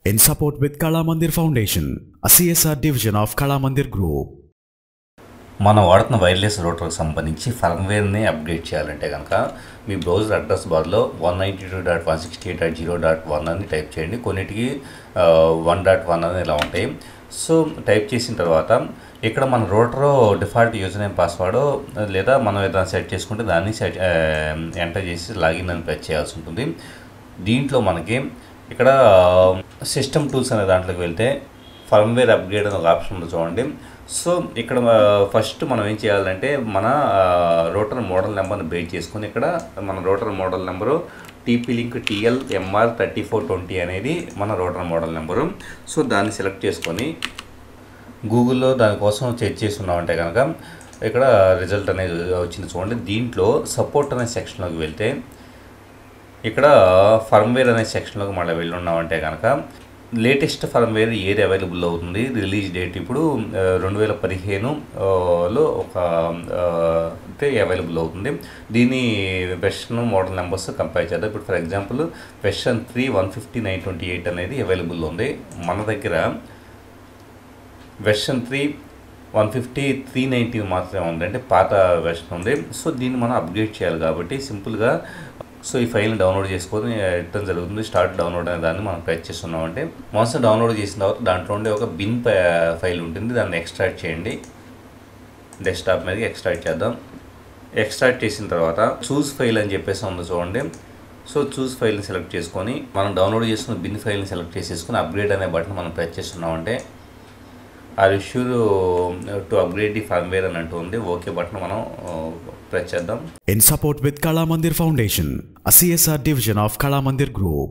in support with Kala Mandir Foundation, a CSR division of Kala Mandir Group. మనం వాడుతున్న wireless రూటర్కి సంబంధించి ఫర్మ్వేర్ని update చేయాలంటే కనుక మీ బ్రౌజర్ అడ్రస్ బార్లో 192.168.0.1 అని టైప్ చేయండి. కొన్నిటికి 1.1 అని ఇలా ఉంటాయి. సో టైప్ చేసిన తర్వాత ఇక్కడ మన router default user name password లేదా మనం ఏదైనా సెట్ చేసుకుంటే దాన్ని ఎంటర్ చేసి లాగిన్ అని ప్రెస్ చేయాల్సి ఉంటుంది. దీంట్లో మనకి ఇక్కడ సిస్టమ్ టూల్స్ అనే దాంట్లోకి వెళ్తే ఫర్మ్వేర్ అప్గ్రేడ్ అనే ఒక ఆప్షన్ ఉంది చూడండి. సో ఇక్కడ ఫస్ట్ మనం ఏం చేయాలంటే మన రూటర్ మోడల్ నెంబర్ని బేస్ చేసుకుని ఇక్కడ మన router model number TP-Link TL-MR3420 అనేది మన రూటర్ మోడల్ నెంబరు. సో దాన్ని సెలెక్ట్ చేసుకొని గూగుల్లో దానికోసం చెక్ చేసి ఉన్నామంటే కనుక ఇక్కడ రిజల్ట్ అనేది వచ్చింది చూడండి. దీంట్లో సపోర్ట్ అనే సెక్షన్లోకి వెళ్తే ఇక్కడ ఫర్మ్వేర్ అనే సెక్షన్లోకి మళ్ళీ వెళ్ళి ఉన్నామంటే కనుక లేటెస్ట్ ఫర్మ్వేర్ ఏది అవైలబుల్ అవుతుంది, రిలీజ్ డేట్ ఇప్పుడు 2015లో ఒక అంటే అవైలబుల్ అవుతుంది. దీని వెర్షన్ మోడల్ నెంబర్స్ కంపేర్ చేద్దాం. ఇప్పుడు ఫర్ ఎగ్జాంపుల్ వెర్షన్ 3.159.28 అనేది అవైలబుల్ ఉంది. మన దగ్గర వెర్షన్ 3.150.319 మాత్రమే ఉంది, అంటే పాత వెర్షన్ ఉంది. సో దీన్ని మనం అప్గ్రేడ్ చేయాలి కాబట్టి సింపుల్గా సో ఈ ఫైల్ని డౌన్లోడ్ చేసుకొని రిటర్న్ జరుగుతుంది. స్టార్ట్ డౌన్లోడ్ అనే దాన్ని మనం ప్రెస్ చేస్తున్నామంటే వన్స్ డౌన్లోడ్ చేసిన తర్వాత దాంట్లో ఉండే ఒక బిన్ ఫైల్ ఉంటుంది, దాన్ని ఎక్స్ట్రాక్ట్ చేయండి. డెస్క్టాప్ మీదకి ఎక్స్ట్రాక్ట్ చేద్దాం. ఎక్స్ట్రాక్ట్ చేసిన తర్వాత చూస్ ఫైల్ అని చెప్పేసి ఉంది చూడండి. సో చూస్ ఫైల్ని సెలెక్ట్ చేసుకొని మనం డౌన్లోడ్ చేసుకున్న బిన్ ఫైల్ని సెలెక్ట్ చేసేసుకొని అప్గ్రేడ్ అనే బటన్ మనం ప్రెస్ చేస్తున్నామంటే are you sure to upgrade the firmware అని అంటుంది. ఓకే బటన్ మనం ప్రెస్ చేద్దాం. In support with Kala Mandir Foundation, a CSR division of Kala Mandir Group.